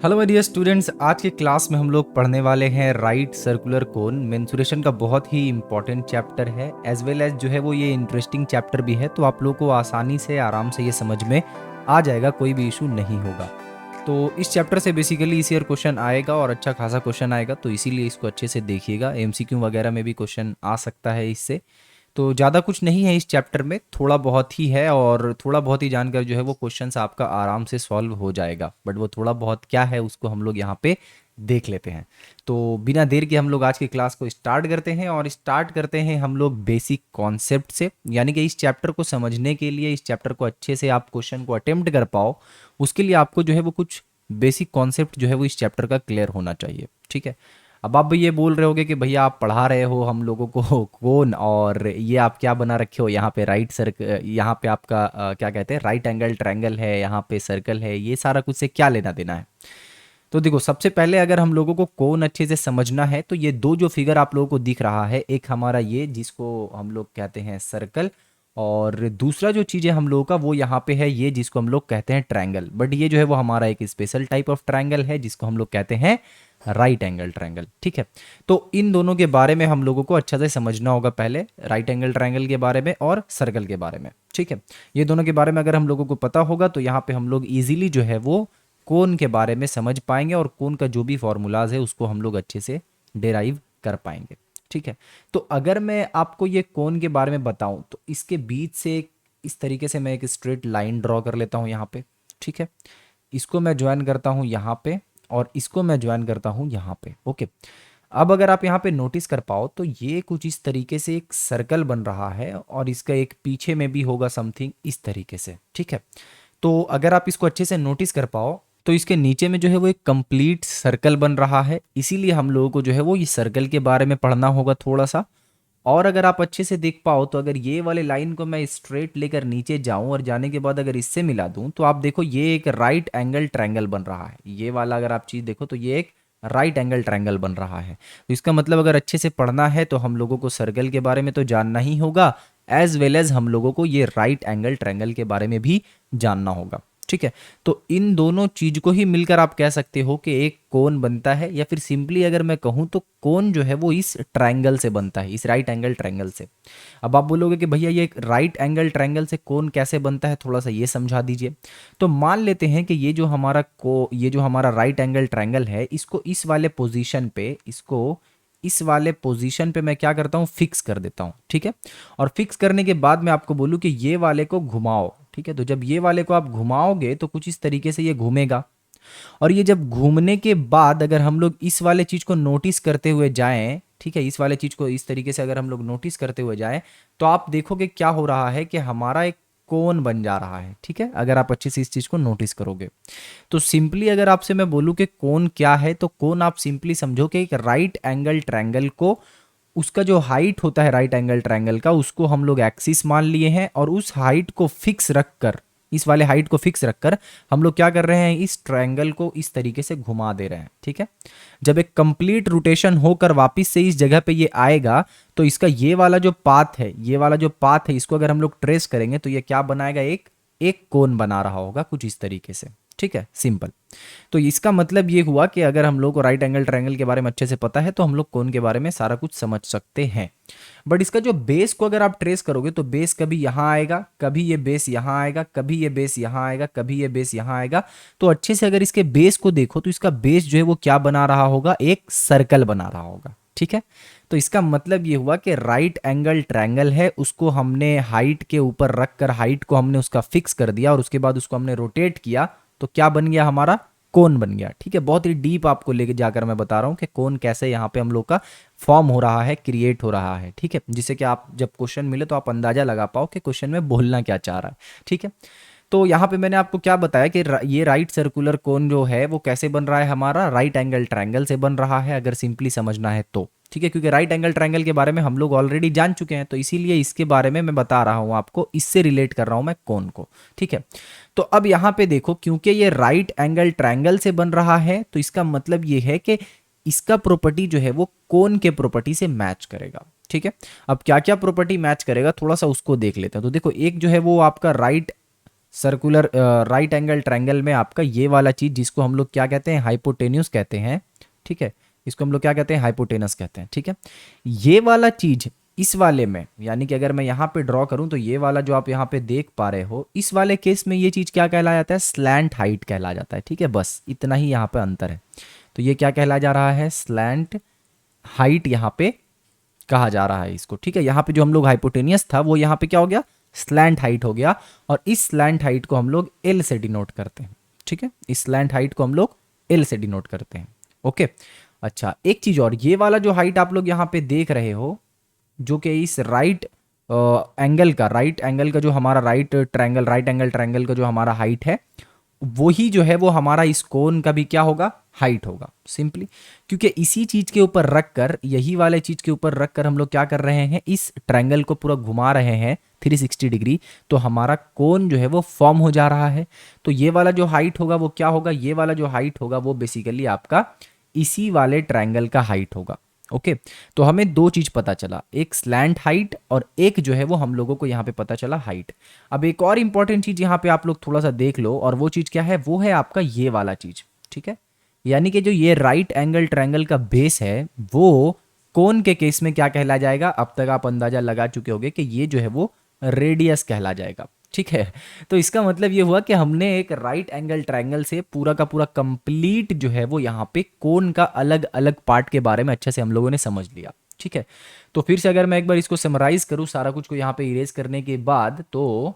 Hello my dear students, आज के class में हम लोग पढ़ने वाले हैं राइट सर्कुलर कोन। मेंसुरेशन का बहुत ही इंपॉर्टेंट चैप्टर है, एज वेल एज जो है वो ये इंटरेस्टिंग चैप्टर भी है। तो आप लोगों को आसानी से आराम से ये समझ में आ जाएगा, कोई भी इशू नहीं होगा। तो इस चैप्टर से बेसिकली इस ईयर क्वेश्चन आएगा और अच्छा खासा क्वेश्चन आएगा, तो इसीलिए इसको अच्छे से देखिएगा। एमसीक्यू वगैरह में भी क्वेश्चन आ सकता है इससे। तो ज़्यादा कुछ नहीं है इस चैप्टर में, थोड़ा बहुत ही है, और थोड़ा बहुत ही जानकर जो है वो क्वेश्चंस आपका आराम से सॉल्व हो जाएगा। बट वो थोड़ा बहुत क्या है उसको हम लोग यहाँ पे देख लेते हैं। तो बिना देर के हम लोग आज की क्लास को स्टार्ट करते हैं, और स्टार्ट करते हैं हम लोग बेसिक कॉन्सेप्ट से। यानी कि इस चैप्टर को समझने के लिए, इस चैप्टर को अच्छे से आप क्वेश्चन को अटेम्प्ट कर पाओ, उसके लिए आपको जो है वो कुछ बेसिक कॉन्सेप्ट जो है वो इस चैप्टर का क्लियर होना चाहिए। ठीक है। अब आप भी ये बोल रहे होगे कि भैया आप पढ़ा रहे हो हम लोगों को कौन, और ये आप क्या बना रखे हो यहाँ पे राइट सर्कल, यहाँ पे आपका क्या कहते हैं राइट एंगल ट्रायंगल है, यहाँ पे सर्कल है, ये सारा कुछ से क्या लेना देना है। तो देखो, सबसे पहले अगर हम लोगों को कौन अच्छे से समझना है तो ये दो जो फिगर आप लोगों को दिख रहा है, एक हमारा ये जिसको हम लोग कहते हैं सर्कल, और दूसरा जो चीज़ है हम लोगों का वो यहाँ पे है ये जिसको हम लोग कहते हैं ट्रायंगल। बट ये जो है वो हमारा एक स्पेशल टाइप ऑफ ट्रायंगल है जिसको हम लोग कहते हैं राइट एंगल ट्रायंगल। ठीक है। तो इन दोनों के बारे में हम लोगों को अच्छा से समझना होगा, पहले राइट एंगल ट्रायंगल के बारे में और सर्कल के बारे में। ठीक है। ये दोनों के बारे में अगर हम लोगों को पता होगा तो यहाँ पे हम लोग इजीली जो है वो कोन के बारे में समझ पाएंगे, और कोन का जो भी फॉर्मूलाज है उसको हम लोग अच्छे से डेराइव कर पाएंगे। ठीक है। तो अगर मैं आपको ये कोन के बारे में बताऊं तो इसके बीच से इस तरीके से मैं एक स्ट्रेट लाइन ड्रॉ कर लेता हूं यहाँ पे। ठीक है। इसको मैं ज्वाइन करता हूं यहाँ पे, और इसको मैं ज्वाइन करता हूं यहाँ पे। ओके। अब अगर आप यहाँ पे नोटिस कर पाओ तो ये कुछ इस तरीके से एक सर्कल बन रहा है, और इसका एक पीछे में भी होगा समथिंग इस तरीके से। ठीक है। तो अगर आप इसको अच्छे से नोटिस कर पाओ तो इसके नीचे में जो है वो एक कंप्लीट सर्कल बन रहा है। इसीलिए हम लोगों को जो है वो इस सर्कल के बारे में पढ़ना होगा थोड़ा सा। और अगर आप अच्छे से देख पाओ तो अगर ये वाले लाइन को मैं स्ट्रेट लेकर नीचे जाऊं और जाने के बाद अगर इससे मिला दूं तो आप देखो ये एक राइट एंगल ट्रायंगल बन रहा है। ये वाला अगर आप चीज़ देखो तो ये एक राइट एंगल ट्रायंगल बन रहा है। तो इसका मतलब अगर अच्छे से पढ़ना है तो हम लोगों को सर्कल के बारे में तो जानना ही होगा, एज वेल एज हम लोगों को ये राइट एंगल ट्रायंगल के बारे में भी जानना होगा। ठीक है। तो इन दोनों चीज को ही मिलकर आप कह सकते हो कि एक कोन बनता है, या फिर सिंपली अगर मैं कहूं तो कोन जो है वो इस ट्रायंगल से बनता है, इस राइट एंगल ट्रायंगल से। अब आप बोलोगे कि भैया ये राइट एंगल ट्रायंगल से कोन कैसे बनता है, थोड़ा सा ये समझा दीजिए। तो मान लेते हैं कि ये जो हमारा राइट एंगल ट्रायंगल है, इसको इस वाले पोजीशन पे, इसको इस वाले पोजीशन पे मैं क्या करता हूँ, फिक्स कर देता हूँ। ठीक है। और फिक्स करने के बाद मैं आपको बोलूँ कि ये वाले को घुमाओ। ठीक है। तो जब ये वाले को आप घुमाओगे तो कुछ इस तरीके से ये घूमेगा, और ये जब घूमने के बाद अगर हम लोग इस वाले चीज को नोटिस करते हुए जाएं, ठीक है, इस वाले चीज को इस तरीके से अगर हम लोग नोटिस करते हुए जाएं तो आप देखोगे क्या हो रहा है कि हमारा एक कोन बन जा रहा है। ठीक है। अगर आप अच्छे से इस चीज को नोटिस करोगे तो सिंपली अगर आपसे मैं बोलूं कि कोन क्या है, तो कोन आप सिंपली समझो कि एक राइट एंगल ट्रायंगल को, उसका जो हाइट होता है राइट एंगल ट्रायंगल का, उसको हम लोग एक्सिस मान लिए हैं, और उस हाइट को फिक्स रखकर, इस वाले हाइट को फिक्स रखकर हम लोग क्या कर रहे हैं, इस ट्रायंगल को इस तरीके से घुमा दे रहे हैं। ठीक है। जब एक कंप्लीट रोटेशन होकर वापस से इस जगह पे ये आएगा तो इसका ये वाला जो पाथ है, ये वाला जो पाथ है, इसको अगर हम लोग ट्रेस करेंगे तो ये क्या बनाएगा, एक एक कोन बना रहा होगा कुछ इस तरीके से। ठीक है, सिंपल। तो इसका मतलब ये हुआ कि अगर हम लोग को राइट एंगल ट्रायंगल के बारे में अच्छे से पता है तो हम लोग कोन के बारे में सारा कुछ समझ सकते हैं। बट इसका जो बेस को अगर आप ट्रेस करोगे तो बेस कभी यहाँ आएगा, कभी ये बेस यहाँ आएगा, कभी ये बेस यहाँ आएगा, कभी ये बेस यहाँ आएगा। तो अच्छे से अगर इसके बेस को देखो तो इसका बेस जो है वो क्या बना रहा होगा, एक सर्कल बना रहा होगा। ठीक है। तो इसका मतलब ये हुआ कि राइट एंगल ट्रायंगल है, उसको हमने हाइट के ऊपर रखकर हाइट को हमने उसका फिक्स कर दिया, और उसके बाद उसको हमने रोटेट किया तो क्या बन गया, हमारा कोन बन गया। ठीक है। बहुत ही डीप आपको लेके जाकर मैं बता रहा हूँ कि कोन कैसे यहाँ पे हम लोग का फॉर्म हो रहा है, क्रिएट हो रहा है। ठीक है। जिससे कि आप जब क्वेश्चन मिले तो आप अंदाजा लगा पाओ कि क्वेश्चन में बोलना क्या चाह रहा है। ठीक है। तो यहाँ पे मैंने आपको क्या बताया कि ये राइट सर्कुलर कोन जो है वो कैसे बन रहा है, हमारा राइट एंगल ट्रायंगल से बन रहा है, अगर सिंपली समझना है तो। ठीक है। क्योंकि राइट एंगल ट्रायंगल के बारे में हम लोग ऑलरेडी जान चुके हैं, तो इसीलिए इसके बारे में मैं बता रहा हूँ आपको, इससे रिलेट कर रहा हूँ मैं कोन को। ठीक है। तो अब यहाँ पे देखो, क्योंकि ये राइट एंगल ट्रायंगल से बन रहा है तो इसका मतलब ये है कि इसका प्रॉपर्टी जो है वो कोन के प्रॉपर्टी से मैच करेगा। ठीक है। अब क्या क्या प्रॉपर्टी मैच करेगा थोड़ा सा उसको देख लेते हैं। तो देखो, एक जो है वो आपका right circular right angle triangle में आपका ये वाला चीज़ जिसको हम लोग क्या कहते हैं, हाइपोटेन्यूस कहते हैं, ठीक है, इसको हम लोग क्या कहते हैं, हाइपोटेनस कहते हैं, ठीक है। ये वाला चीज़ इस वाले में, यानी कि अगर मैं यहाँ पे ड्रॉ करूँ तो ये वाला जो आप यहाँ पे देख पा रहे हो, इस वाले केस में ये चीज़ क्या कहलाया जाता है, स्लैंट हाइट कहला जाता है, ठीक है। बस इतना ही यहाँ पे अंतर है। तो ये क्या कहला जा रहा है, स्लैंट हाइट यहाँ पे कहा जा रहा है इसको, ठीक है। यहाँ पे जो हम लोग हाइपोटेनियस था वो यहाँ पे क्या हो गया, स्लैंट हाइट हो गया, और इस स्लैंट हाइट को हम लोग एल से डिनोट करते हैं, ठीक है। इस स्लैंट हाइट को हम लोग एल से डिनोट करते हैं, ओके। अच्छा, एक चीज और, ये वाला जो हाइट आप लोग यहाँ पे देख रहे हो, जो कि इस राइट एंगल का जो हमारा राइट एंगल ट्रायंगल का जो हमारा हाइट है, वही जो है वो हमारा इस कोन का भी क्या होगा, हाइट होगा, सिंपली। क्योंकि इसी चीज के ऊपर रखकर, यही वाले चीज के ऊपर रखकर हम लोग क्या कर रहे हैं, इस ट्रायंगल को पूरा घुमा रहे हैं 360 डिग्री, तो हमारा कोन जो है वो फॉर्म हो जा रहा है। तो ये वाला जो हाइट होगा वो क्या होगा, ये वाला जो हाइट होगा वो बेसिकली आपका इसी वाले ट्रायंगल का हाइट होगा, ओके। तो हमें दो चीज पता चला, एक स्लैंट हाइट और एक जो है वो हम लोगों को यहाँ पे पता चला हाइट। अब एक और इंपॉर्टेंट चीज यहाँ पे आप लोग थोड़ा सा देख लो, और वो चीज क्या है, वो है आपका ये वाला चीज, ठीक है। यानी कि जो ये राइट एंगल ट्रायंगल का बेस है वो कोन के केस में क्या कहला जाएगा, अब तक आप अंदाजा लगा चुके होंगे कि ये जो है वो रेडियस कहला जाएगा, ठीक है। तो इसका मतलब ये हुआ कि हमने एक राइट एंगल ट्रायंगल से पूरा का पूरा कंप्लीट जो है वो यहाँ पे कोन का अलग अलग पार्ट के बारे में अच्छे से हम लोगों ने समझ लिया, ठीक है। तो फिर से अगर मैं एक बार इसको समराइज करूँ सारा कुछ को यहाँ पे इरेज करने के बाद, तो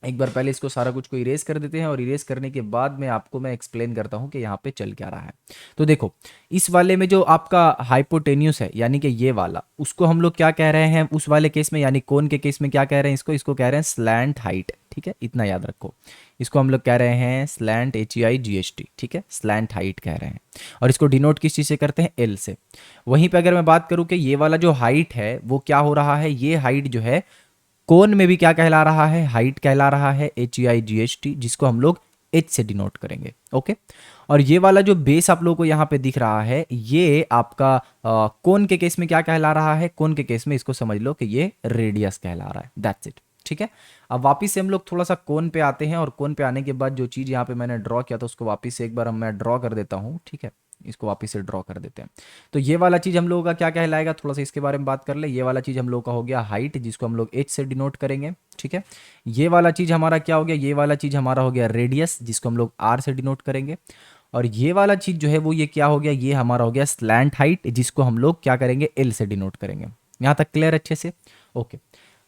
एक बार पहले इसको सारा कुछ को इरेज कर देते हैं, और इरेज करने के बाद में आपको मैं एक्सप्लेन करता हूं कि यहाँ पे चल क्या रहा है। तो देखो, इस वाले में जो आपका हाइपोटेन्यूस है, यानी कि ये वाला, उसको हम लोग क्या कह रहे हैं उस वाले केस में, यानी कोन के केस में क्या कह रहे हैं इसको कह रहे हैं स्लैंट हाइट, ठीक है। इतना याद रखो, इसको हम लोग कह रहे हैं स्लैंट, HEIGHT, ठीक है, स्लैंट हाइट कह रहे हैं। और इसको डिनोट किस चीज़ से करते हैं, एल से। वहीं पे अगर मैं बात करूं कि ये वाला जो हाइट है वो क्या हो रहा है, ये हाइट जो है कोन में भी क्या कहला रहा है, हाइट कहला रहा है, HEIGHT, जिसको हम लोग H से डिनोट करेंगे, ओके। और ये वाला जो बेस आप लोगों को यहाँ पे दिख रहा है, ये आपका कोन के केस में क्या कहला रहा है, कोन के केस में इसको समझ लो कि ये रेडियस कहला रहा है, दैट्स इट, ठीक है। अब वापिस से हम लोग थोड़ा सा कोन पे आते हैं, और कोन पे आने के बाद जो चीज़ यहाँ पे मैंने ड्रॉ किया था उसको वापिस से एक बार मैं ड्रॉ कर देता हूँ, ठीक है। इसको वापस से ड्रॉ कर देते हैं। तो ये वाला चीज़ हम लोगों का क्या कहलाएगा, थोड़ा सा इसके बारे में बात कर ले। ये वाला चीज़ हम लोगों का हो गया हाइट, जिसको हम लोग H से डिनोट करेंगे, ठीक है। ये वाला चीज़ हमारा क्या हो गया, ये वाला चीज़ हमारा हो गया रेडियस, जिसको हम लोग R से डिनोट करेंगे। और ये वाला चीज़ जो है वो ये क्या हो गया, ये हमारा हो गया स्लैंट हाइट, जिसको हम लोग क्या करेंगे, L से डिनोट करेंगे। यहाँ तक क्लियर अच्छे से, ओके।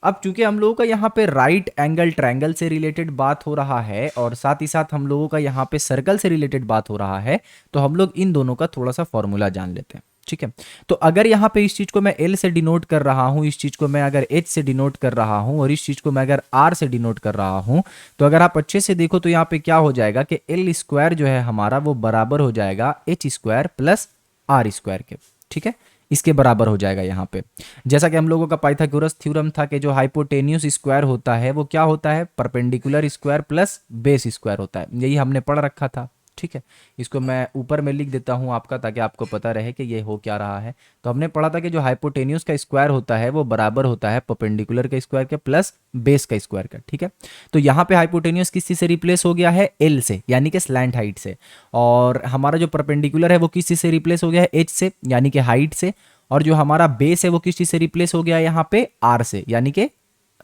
अब चूंकि हम लोगों का यहाँ पे राइट एंगल ट्रायंगल से रिलेटेड बात हो रहा है, और साथ ही साथ हम लोगों का यहाँ पे सर्कल से रिलेटेड बात हो रहा है, तो हम लोग इन दोनों का थोड़ा सा फॉर्मूला जान लेते हैं, ठीक है। तो अगर यहाँ पे इस चीज को मैं L से डिनोट कर रहा हूँ, इस चीज को मैं अगर H से डिनोट कर रहा हूँ, और इस चीज को मैं अगर R से डिनोट कर रहा हूँ, तो अगर आप अच्छे से देखो तो यहाँ पे क्या हो जाएगा कि L स्क्वायर जो है हमारा वो बराबर हो जाएगा H square plus R square के, ठीक है। इसके बराबर हो जाएगा यहाँ पे। जैसा कि हम लोगों का पाइथागोरस थ्योरम था कि जो हाइपोटेन्यूस स्क्वायर होता है वो क्या होता है, perpendicular square plus base square होता है, यही हमने पढ़ रखा था, ठीक है। इसको मैं ऊपर में लिख देता हूँ आपका, ताकि आपको पता रहे कि ये हो क्या रहा है। तो हमने पढ़ा था कि जो हाइपोटेन्यूस का स्क्वायर होता है वो बराबर होता है परपेंडिकुलर का स्क्वायर के प्लस बेस का स्क्वायर का, ठीक है। तो यहाँ पे हाइपोटेन्यूस किस चीज से रिप्लेस हो गया है, एल से, यानी कि स्लैंट हाइट से। और हमारा जो परपेंडिकुलर है वो किस चीज से रिप्लेस हो गया है, एच से, यानी कि हाइट से। और जो हमारा बेस है वो किस चीज से रिप्लेस हो गया यहाँ पे, आर से, यानी कि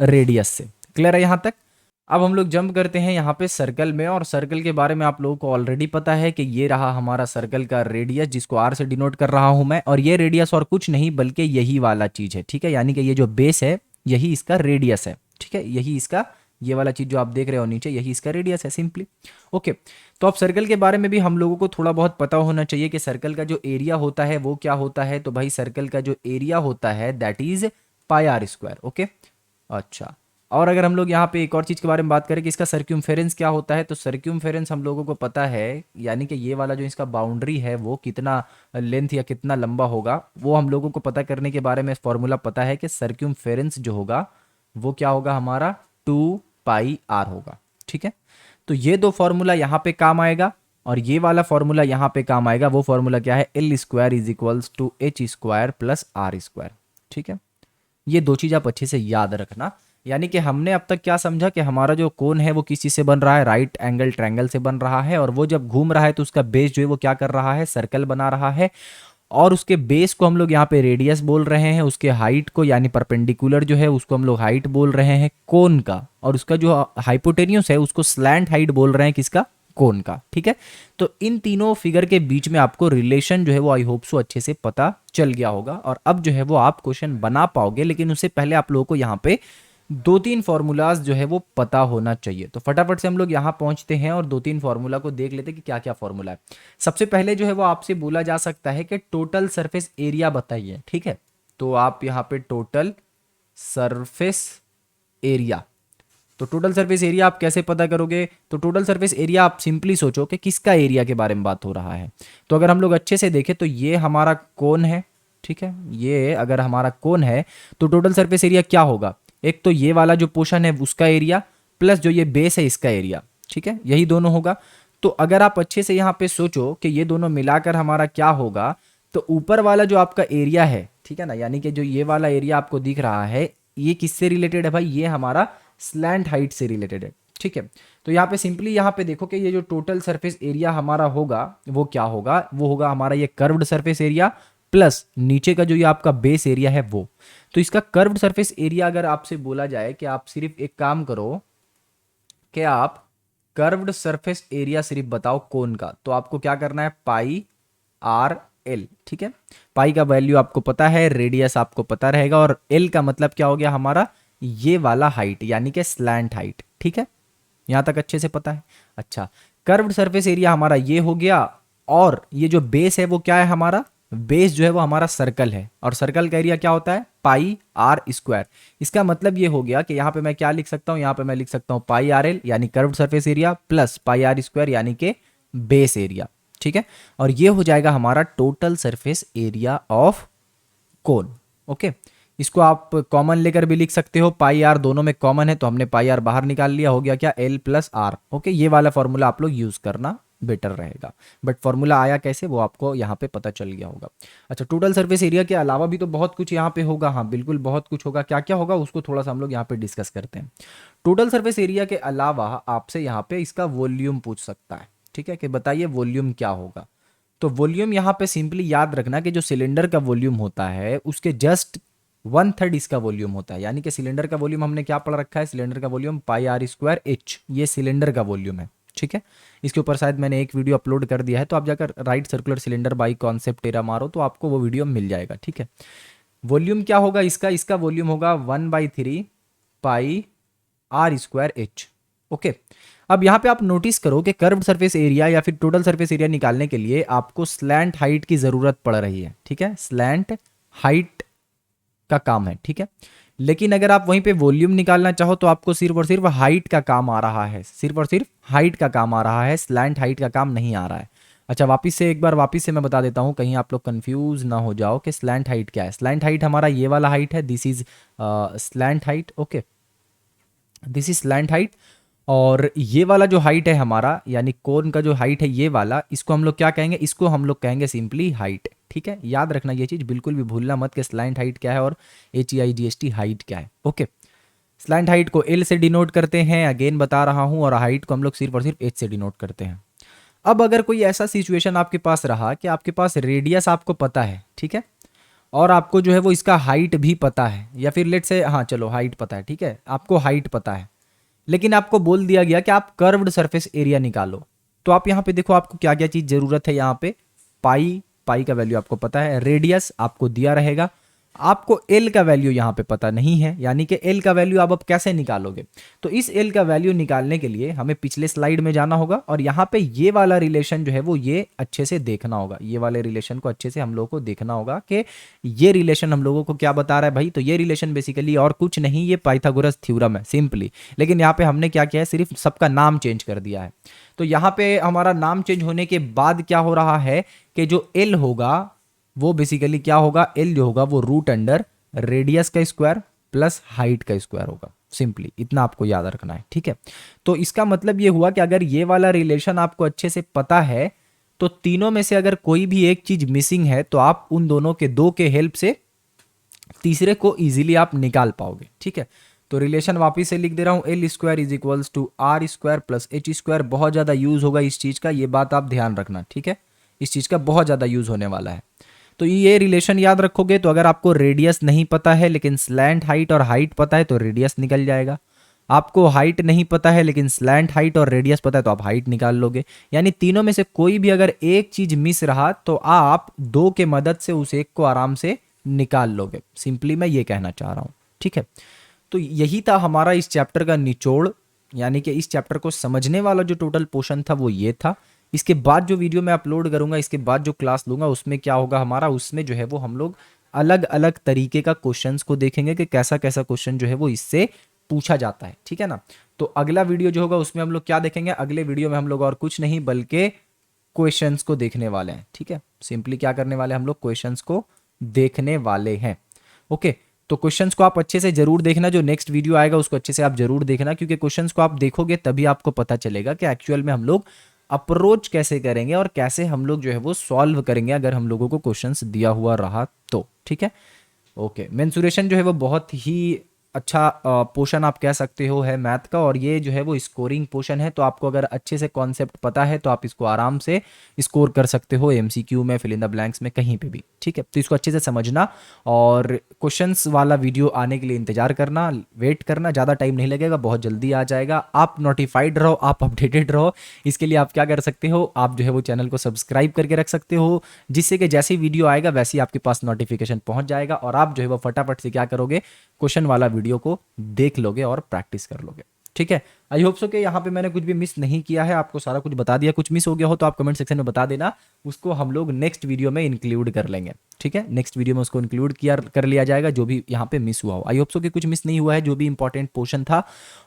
रेडियस से। क्लियर है यहाँ तक। अब हम लोग जंप करते हैं यहाँ पे सर्कल में, और सर्कल के बारे में आप लोगों को ऑलरेडी पता है कि ये रहा हमारा सर्कल का रेडियस, जिसको आर से डिनोट कर रहा हूं मैं। और ये रेडियस और कुछ नहीं बल्कि यही वाला चीज है, ठीक है। यानी कि ये जो बेस है यही इसका रेडियस है, ठीक है। यही इसका, ये वाला चीज जो आप देख रहे हो नीचे, यही इसका रेडियस है, सिंपली, ओके। तो अब सर्कल के बारे में भी हम लोगों को थोड़ा बहुत पता होना चाहिए कि सर्कल का जो एरिया होता है वो क्या होता है। तो भाई सर्कल का जो एरिया होता है that is pi r square, okay. अच्छा, और अगर हम लोग यहाँ पे एक और चीज़ के बारे में बात करें कि इसका सर्क्यूमफेरेंस क्या होता है, तो सर्क्यूमफेरेंस हम लोगों को पता है, यानी कि ये वाला जो इसका बाउंड्री है वो कितना लेंथ या कितना लंबा होगा, वो हम लोगों को पता करने के बारे में फॉर्मूला पता है कि सर्क्यूमफेरेंस जो होगा वो क्या होगा हमारा, 2πr होगा, ठीक है। तो ये दो फॉर्मूला यहाँ पे काम आएगा, और ये वाला फॉर्मूला यहाँ पे काम आएगा। वो फॉर्मूला क्या है, L square is equals to H square plus R square, ठीक है। ये दो चीज़ आप अच्छे से याद रखना, यानी कि हमने अब तक क्या समझा कि हमारा जो कोन है वो किस चीज़ से बन रहा है, राइट एंगल ट्रायंगल से बन रहा है, और वो जब घूम रहा है तो उसका बेस जो है वो क्या कर रहा है, सर्कल बना रहा है, और उसके बेस को हम लोग यहाँ पे रेडियस बोल रहे हैं, उसके हाइट को यानी परपेंडिकुलर जो है उसको हम लोग हाइट बोल रहे हैं कोन का, और उसका जो हाइपोटेन्यूस है उसको स्लैंट हाइट बोल रहे हैं किसका, कोन का। ठीक है, तो इन तीनों फिगर के बीच में आपको रिलेशन जो है वो आई होप सो अच्छे से पता चल गया होगा, और अब जो है वो आप क्वेश्चन बना पाओगे, लेकिन उससे पहले आप लोगों को यहाँ पे दो तीन फॉर्मूलाज जो है वो पता होना चाहिए। तो फटाफट से हम लोग यहाँ पहुँचते हैं और दो तीन फॉर्मूला को देख लेते हैं कि क्या क्या फॉर्मूला है। सबसे पहले जो है वो आपसे बोला जा सकता है कि टोटल सरफेस एरिया बताइए। ठीक है, तो आप यहाँ पे टोटल सरफेस एरिया, तो टोटल सरफेस एरिया आप कैसे पता करोगे, तो टोटल सरफेस एरिया आप सिंपली सोचो कि किसका एरिया के बारे में बात हो रहा है। तो अगर हम लोग अच्छे से देखें तो ये हमारा कोन है, ठीक है, ये अगर हमारा कोन है तो टोटल सरफेस एरिया क्या होगा, एक तो ये वाला जो पोर्शन है उसका एरिया प्लस जो ये बेस है इसका एरिया, ठीक है, यही दोनों होगा। तो अगर आप अच्छे से यहाँ पे सोचो कि ये दोनों मिलाकर हमारा क्या होगा, तो ऊपर वाला जो आपका एरिया है, ठीक है ना, यानी कि जो ये वाला एरिया आपको दिख रहा है ये किससे रिलेटेड है भाई, ये हमारा स्लैंट हाइट से रिलेटेड है। ठीक है, तो यहाँ पे सिंपली यहाँ पे देखो कि ये जो टोटल सरफेस एरिया हमारा होगा वो क्या होगा, वो होगा हमारा ये कर्व्ड सरफेस एरिया प्लस नीचे का जो ये आपका बेस एरिया है वो। तो इसका कर्व्ड सरफेस एरिया अगर आपसे बोला जाए कि आप सिर्फ एक काम करो कि आप कर्व्ड सरफेस एरिया सिर्फ बताओ कोन का, तो आपको क्या करना है, पाई आर एल। ठीक है, पाई का वैल्यू आपको पता है, रेडियस आपको पता रहेगा, और एल का मतलब क्या हो गया हमारा, ये वाला हाइट यानी कि स्लैंट हाइट। ठीक है, यहां तक अच्छे से पता है। अच्छा, कर्व्ड सरफेस एरिया हमारा ये हो गया, और ये जो बेस है वो क्या है हमारा, बेस जो है वो हमारा सर्कल है, और सर्कल का एरिया क्या होता है, पाई आर स्क्वायर। इसका मतलब ये हो गया कि यहाँ पे मैं क्या लिख सकता हूँ, यहाँ पे मैं लिख सकता हूँ पाई आर एल यानी curved surface area plus pi r square यानी कि बेस एरिया। ठीक है, और ये हो जाएगा हमारा total surface area of cone. Okay, इसको आप कॉमन लेकर भी लिख सकते हो, पाई आर दोनों में कॉमन है तो हमने पाई आर बाहर निकाल लिया, हो गया क्या, एल प्लस आर। ओके, ये वाला फॉर्मूला आप लोग यूज करना बेटर रहेगा, बट फॉर्मूला आया कैसे वो आपको यहाँ पे पता चल गया होगा। अच्छा, टोटल सरफेस एरिया के अलावा भी तो बहुत कुछ यहाँ पे होगा, हाँ बिल्कुल बहुत कुछ होगा, क्या क्या होगा उसको थोड़ा सा हम लोग यहाँ पे डिस्कस करते हैं। टोटल सरफेस एरिया के अलावा आपसे यहाँ पे इसका वॉल्यूम पूछ सकता है। ठीक है, कि बताइए वॉल्यूम क्या होगा, तो वॉल्यूम यहाँ पे सिंपली याद रखना कि जो सिलेंडर का वॉल्यूम होता है उसके जस्ट 1/3 इसका वॉल्यूम होता है, यानी कि सिलेंडर का वॉल्यूम हमने क्या पढ़ रखा है, सिलेंडर का volume pi r square h, ये सिलेंडर का वॉल्यूम है। ठीक है, इसके ऊपर शायद मैंने एक वीडियो अपलोड कर दिया है, तो आप जाकर right circular cylinder by concept टेरा मारो तो आपको वो वीडियो मिल जाएगा। ठीक है, वॉल्यूम क्या होगा इसका, इसका वॉल्यूम होगा 1/3 पाई आर स्क्वायर एच। ओके, अब यहाँ पे आप नोटिस करो कि कर्व्ड सरफेस एरिया या फिर टोटल सरफेस एरिया निकालने के लिए आपको स्लैंट हाइट की जरूरत पड़ रही है। ठीक है, स्लैंट हाइट का काम है। ठीक है, लेकिन अगर आप वहीं पे वॉल्यूम निकालना चाहो तो आपको सिर्फ और सिर्फ हाइट का काम आ रहा है, सिर्फ और सिर्फ हाइट का काम आ रहा है, स्लैंट हाइट का काम नहीं आ रहा है। अच्छा, वापिस से मैं बता देता हूँ, कहीं आप लोग कंफ्यूज ना हो जाओ कि स्लैंट हाइट क्या है। स्लैंट हाइट हमारा ये वाला हाइट है, this is slant height. Okay, this is slant height, और ये वाला जो हाइट है हमारा यानी कोन का जो हाइट है ये वाला, इसको हम लोग क्या कहेंगे, इसको हम लोग कहेंगे सिंपली हाइट। ठीक है, याद रखना ये चीज़, बिल्कुल भी भूलना मत कि स्लैंट हाइट क्या है और HEIGHT हाइट क्या है। ओके, स्लैंट हाइट को L से डिनोट करते हैं, अगेन बता रहा हूँ, और हाइट को हम लोग सिर्फ और सिर्फ H से डिनोट करते हैं। अब अगर कोई ऐसा सिचुएशन आपके पास रहा कि आपके पास रेडियस आपको पता है, ठीक है, और आपको जो है वो इसका हाइट भी पता है, या फिर लेट से, हाँ चलो हाइट पता है, ठीक है, आपको हाइट पता है, लेकिन आपको बोल दिया गया कि आप कर्व्ड सरफेस एरिया निकालो, तो आप यहाँ पे देखो आपको क्या क्या चीज जरूरत है। यहाँ पे पाई, पाई का वैल्यू आपको पता है, रेडियस आपको दिया रहेगा, आपको एल का वैल्यू यहाँ पे पता नहीं है, यानी कि एल का वैल्यू आप अब कैसे निकालोगे, तो इस एल का वैल्यू निकालने के लिए हमें पिछले स्लाइड में जाना होगा, और यहाँ पे ये वाला रिलेशन जो है वो ये अच्छे से देखना होगा, ये वाले रिलेशन को अच्छे से हम लोगों को देखना होगा कि ये रिलेशन हम लोगों को क्या बता रहा है भाई। तो ये रिलेशन बेसिकली और कुछ नहीं, ये पाइथागोरस थ्योरम है सिंपली, लेकिन यहाँ पे हमने क्या किया है, सिर्फ सबका नाम चेंज कर दिया है। तो यहाँ पे हमारा नाम चेंज होने के बाद क्या हो रहा है कि जो एल होगा वो बेसिकली क्या होगा, एल जो होगा वो रूट अंडर रेडियस का स्क्वायर प्लस हाइट का स्क्वायर होगा, सिंपली इतना आपको याद रखना है। ठीक है, तो इसका मतलब ये हुआ कि अगर ये वाला रिलेशन आपको अच्छे से पता है तो तीनों में से अगर कोई भी एक चीज मिसिंग है तो आप उन दोनों के दो के हेल्प से तीसरे को इजीली आप निकाल पाओगे। ठीक है, तो रिलेशन वापिस से लिख दे रहा हूँ, l square is equals to r square plus h square. बहुत ज़्यादा यूज़ होगा इस चीज़ का, ये बात आप ध्यान रखना, ठीक है। इस चीज़ का बहुत ज़्यादा यूज़ होने वाला है। तो ये रिलेशन याद रखोगे तो अगर आपको रेडियस नहीं पता है लेकिन स्लैंट हाइट और हाइट पता है तो रेडियस निकल जाएगा। आपको हाइट नहीं पता है लेकिन स्लैंट हाइट और रेडियस पता है तो आप हाइट निकाल लोगे। यानी तीनों में से कोई भी अगर एक चीज मिस रहा तो आप दो के मदद से उस एक को आराम से निकाल लोगे। सिंपली मैं ये कहना चाह रहा हूँ, ठीक है। तो यही था हमारा इस चैप्टर का निचोड़, यानी कि इस चैप्टर को समझने वाला जो टोटल पोर्शन था वो ये था। इसके बाद जो वीडियो मैं अपलोड करूंगा, इसके बाद जो क्लास लूंगा, उसमें क्या होगा हमारा, उसमें जो है वो हम लोग अलग अलग तरीके का क्वेश्चंस को देखेंगे कि कैसा कैसा क्वेश्चन जो है वो इससे पूछा जाता है, ठीक है ना। तो अगला वीडियो जो होगा उसमें हम लोग क्या देखेंगे, अगले वीडियो में हम लोग और कुछ नहीं बल्कि क्वेश्चंस को देखने वाले हैं, ठीक है। सिंपली क्या करने वाले हैं, हम लोग क्वेश्चंस को देखने वाले हैं, ओके। तो क्वेश्चंस को आप अच्छे से जरूर देखना, जो नेक्स्ट वीडियो आएगा उसको अच्छे से आप जरूर देखना, क्योंकि क्वेश्चंस को आप देखोगे तभी आपको पता चलेगा कि एक्चुअल में हम लोग अप्रोच कैसे करेंगे और कैसे हम लोग जो है वो सॉल्व करेंगे अगर हम लोगों को क्वेश्चंस दिया हुआ रहा तो, ठीक है। ओके, मेंसुरेशन जो है वो बहुत ही अच्छा पोर्शन आप कह सकते हो है मैथ का, और ये जो है वो स्कोरिंग पोर्शन है। तो आपको अगर अच्छे से कॉन्सेप्ट पता है तो आप इसको आराम से स्कोर कर सकते हो एमसीक्यू में, फिल इन द ब्लैंक्स में, कहीं पे भी, ठीक है। तो इसको अच्छे से समझना और क्वेश्चंस वाला वीडियो आने के लिए इंतजार करना, वेट करना, ज़्यादा टाइम नहीं लगेगा, बहुत जल्दी आ जाएगा। आप नोटिफाइड रहो, आप अपडेटेड रहो। इसके लिए आप क्या कर सकते हो, आप जो है वो चैनल को सब्सक्राइब करके रख सकते हो, जिससे कि जैसे वीडियो आएगा वैसे ही आपके पास नोटिफिकेशन पहुंच जाएगा और आप जो है वो फटाफट से क्या करोगे, क्वेश्चन वाला वीडियो को देख लोगे और प्रैक्टिस कर लोगे, ठीक है। आई होप सो कि यहाँ पे मैंने कुछ भी मिस नहीं किया है, आपको सारा कुछ बता दिया। कुछ मिस हो गया हो तो आप कमेंट सेक्शन में बता देना, उसको हम लोग नेक्स्ट वीडियो में इंक्लूड कर लेंगे, ठीक है। नेक्स्ट वीडियो में उसको इंक्लूड किया कर लिया जाएगा जो भी यहाँ पे मिस हुआ हो। आई होप सो कि कुछ मिस नहीं हुआ है, जो भी इंपॉर्टेंट पोर्शन था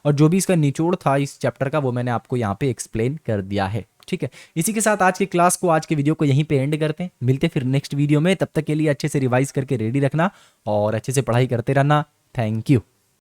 और जो भी इसका निचोड़ था इस चैप्टर का वो मैंने आपको यहाँ पे एक्सप्लेन कर दिया है, ठीक है। इसी के साथ आज की क्लास को, आज के वीडियो को यहीं पे एंड करते हैं। मिलते फिर नेक्स्ट वीडियो में, तब तक के लिए अच्छे से रिवाइज करके रेडी रखना और अच्छे से पढ़ाई करते रहना। Thank you.